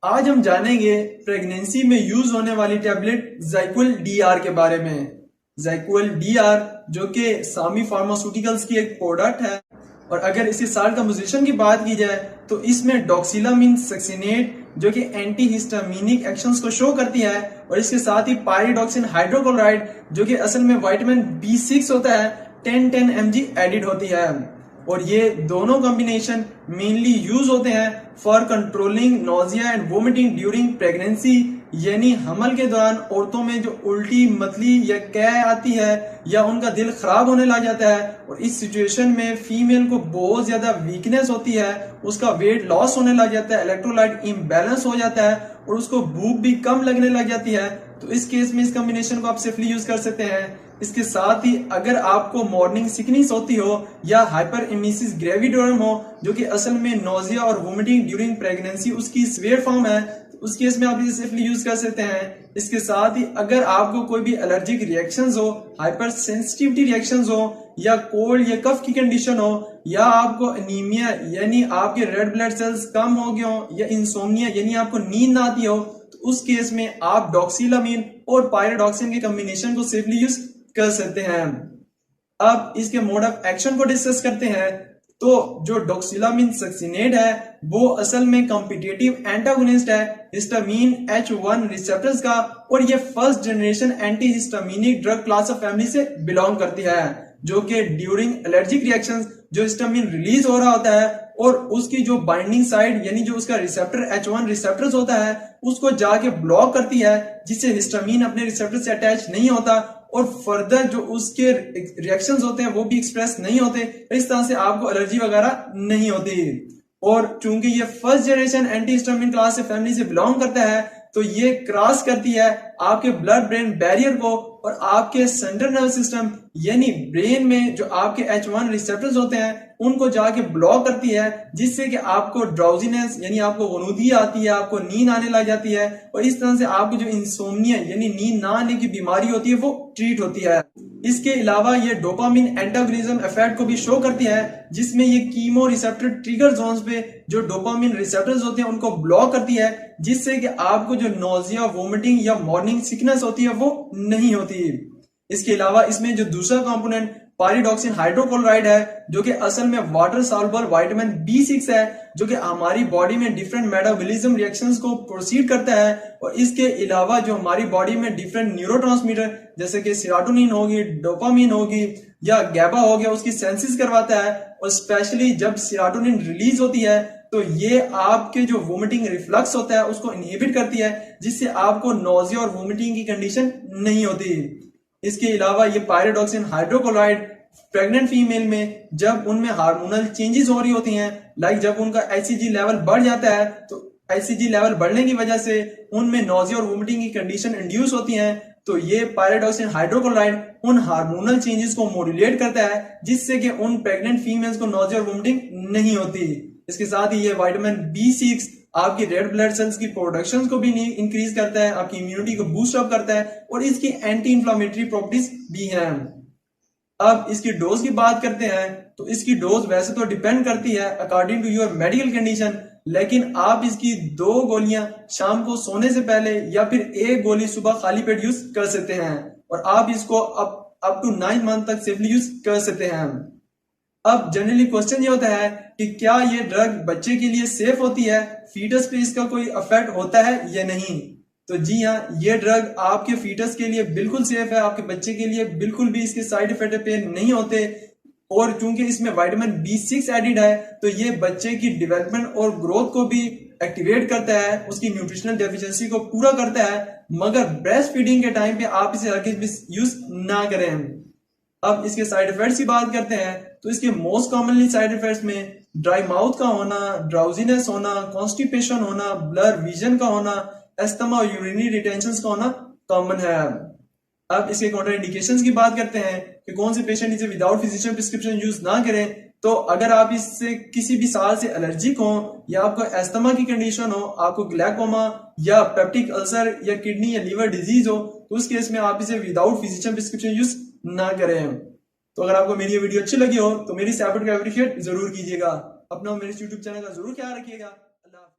आज हम जानेंगे प्रेगनेंसी में यूज होने वाली टैबलेट ज़ाइक्वल डीआर के बारे में। ज़ाइक्वल डीआर जो कि सामी फार्मास्यूटिकल्स की एक प्रोडक्ट है, और अगर इसी साल कंपोजिशन की बात की जाए तो इसमें डॉक्सिलामिन सक्सिनेट जो कि एंटी हिस्टामिनिक एक्शंस को शो करती है, और इसके साथ ही पायरिडॉक्सिन हाइड्रोक्लोराइड जो कि असल में विटामिन B6 होता है 10-10 mg एडिड होती है। और ये दोनों कॉम्बिनेशन मेनली यूज होते हैं for controlling nausea and vomiting during pregnancy, यानी हमल के दौरान औरतों में जो उल्टी मतली या कै आती है या उनका दिल खराब होने लग जाता है, और इस सिचुएशन में फीमेल को बहुत ज्यादा वीकनेस होती है, उसका वेट लॉस होने लग जाता है, इलेक्ट्रोलाइट इम्बैलेंस हो जाता है और उसको भूख भी कम लगने लग जाती है। तो इस केस में इस कॉम्बिनेशन को आप सेफली यूज कर सकते हैं। इसके साथ ही अगर आपको मॉर्निंग सिकनेस होती हो या हाइपर इमिसिस ग्रेविडोरम हो जो कि असल में नोजिया और वोमिटिंग ड्यूरिंग प्रेगनेंसी उसकी सीवियर फॉर्म है, तो उस केस में आप इसे सेफली यूज कर सकते हैं। इसके साथ ही अगर आपको कोई भी एलर्जिक रिएक्शंस हो, हाइपर सेंसिटिविटी रिएक्शंस हो, या कोल्ड या कफ की कंडीशन हो, या आपको एनीमिया यानी आपके रेड ब्लड सेल्स कम हो गए हो, या इंसोम्निया यानी आपको नींद ना आती हो, तो उस केस में आप डॉक्सिलामिन और पायरिडॉक्सिन के कॉम्बिनेशन को सेफली यूज कर सकते हैं। अब इसके मोड ऑफ एक्शन को डिस्कस करते हैं। तो जो डॉक्सिलामिन सक्सिनेट है वो असल में कॉम्पिटिटिव एंटागोनिस्ट है हिस्टामिन H1 रिसेप्टर्स का, और ये first generation anti histaminic drug class of family से बिलोंग करती है, जो कि ड्यूरिंग एलर्जिक रिएक्शंस जो हिस्टामिन रिलीज हो रहा होता है और उसकी जो बाइंडिंग साइड यानी जो उसका रिसेप्टर H1 रिसेप्टर्स होता है उसको जाके ब्लॉक करती है, जिससे हिस्टामिन अपने रिसेप्टर से अटैच नहीं होता और फर्दर जो उसके रिएक्शंस होते हैं वो भी एक्सप्रेस नहीं होते। इस तरह से आपको एलर्जी वगैरह नहीं होती। और चूंकि ये first generation anti histamine class से फैमिली से बिलोंग करता है, तो ये क्रॉस करती है आपके ब्लड ब्रेन बैरियर को, और आपके सेंट्रल नर्वस सिस्टम यानी ब्रेन में जो आपके H1 रिसेप्टर्स होते हैं उनको जाके ब्लॉक करती है, जिससे कि आपको ड्राउजीनेस यानी आपको गनूदी आती है, आपको नींद आने लग जाती है, और इस तरह से आपको जो इंसोम्निया यानी नींद ना आने की बीमारी होती है वो ट्रीट होती है। इसके अलावा ये डोपामिन एंटागोनिज्म इफेक्ट को भी शो करती है, जिसमें ये कीमो रिसेप्टर ट्रिगर जोन्स पे जो डोपामिन रिसेप्टर्स होते हैं उनको ब्लॉक करती है, जिससे कि आपको जो नोजिया वोमिटिंग या मॉर्निंग सिकनेस होती है वो नहीं होती। इसके अलावा इसमें जो दूसरा कंपोनेंट पायरिडॉक्सिन हाइड्रोक्लोराइड है जो कि असल में वाटर सॉल्युबल विटामिन B6 है, जो कि हमारी बॉडी में डिफरेंट मेटाबॉलिज्म रिएक्शंस को प्रोसीड करता है, और इसके अलावा जो हमारी बॉडी में डिफरेंट न्यूरोट्रांसमीटर जैसे कि सेरोटोनिन होगी, डोपामिन होगी या गैबा हो गया उसकी सेंसिस करवाता है, और स्पेशली जब सेरोटोनिन रिलीज होती है तो ये आपके जो वोमिटिंग रिफ्लक्स होता है उसको इनहिबिट करती है, जिससे आपको नोजिया और वोमिटिंग की कंडीशन नहीं होती। इसके अलावा ये पायरिडॉक्सिन हाइड्रोक्लोराइड प्रेग्नेंट फीमेल में जब उनमें हार्मोनल चेंजेस हो रही होती हैं, लाइक जब उनका HCG लेवल बढ़ जाता है, तो HCG लेवल बढ़ने की वजह से उनमें नोजिया और वोमिटिंग की कंडीशन इंड्यूस होती हैं, तो ये पायरिडॉक्सिन हाइड्रोक्लोराइड उन हार्मोनल चेंजेस को मॉड्यूलेट करता है, जिससे कि उन प्रेग्नेंट फीमेल्स को नोजिया और वोमिटिंग नहीं होती। इसके साथ ही ये विटामिन B6 आपकी रेड ब्लड सेल्स की प्रोडक्शन को भी इंक्रीज करता है, आपकी इम्यूनिटी को बूस्ट अप करता है, और इसकी एंटी इंफ्लेमेटरी प्रॉपर्टीज भी हैं। अब इसकी डोज की बात करते हैं, तो इसकी डोज वैसे तो डिपेंड करती है according to your medical condition, लेकिन आप इसकी 2 गोलियां शाम को सोने से पहले या फिर 1 गोली सुबह खाली पेट यूज कर सकते हैं, और आप इसको अप टू 9 मंथ तक सेफली यूज कर सकते हैं। अब जनरली क्वेश्चन ये होता है कि क्या ये ड्रग बच्चे के लिए सेफ होती है, फीटस पे इसका कोई इफेक्ट होता है या नहीं। तो जी हाँ, ये ड्रग आपके फीटस के लिए बिल्कुल सेफ है, आपके बच्चे के लिए बिल्कुल भी इसके साइड इफेक्ट पे नहीं होते, और चूंकि इसमें विटामिन B6 एडिड है तो ये बच्चे की डेवलपमेंट और ग्रोथ को भी एक्टिवेट करता है, उसकी न्यूट्रिशनल डेफिशिएंसी को पूरा करता है, मगर ब्रेस्ट फीडिंग के टाइम पे आप इसे हरगिज भी यूज ना करें। अब इसके साइड इफेक्ट्स की बात करते हैं, तो इसके मोस्ट कॉमनली साइड इफेक्ट्स में ड्राई माउथ का होना, ड्राउजीनेस होना, कॉन्स्टिपेशन होना, ब्लर विजन का होना, एस्थमा और यूरिनरी रिटेंशन का होना कॉमन है। अब इसके काउंटर इंडिकेशंस की बात करते हैं कि कौन से पेशेंट इसे विदाउट फिजिशियन प्रिस्क्रिप्शन यूज ना करें। तो अगर आप इससे किसी भी साल से एलर्जिक हो, या आपको एस्थमा की कंडीशन हो, आपको ग्लैकोमा या पेप्टिक अल्सर या किडनी या लीवर डिजीज हो, तो उस केस में आप इसे विदाउट फिजिशियन प्रिस्क्रिप्शन यूज ना करें। तो अगर आपको मेरी ये वीडियो अच्छी लगी हो तो मेरी से एफर्ट का अप्रिशिएट जरूर कीजिएगा। अपना मेरे YouTube चैनल का जरूर ख्याल रखिएगा।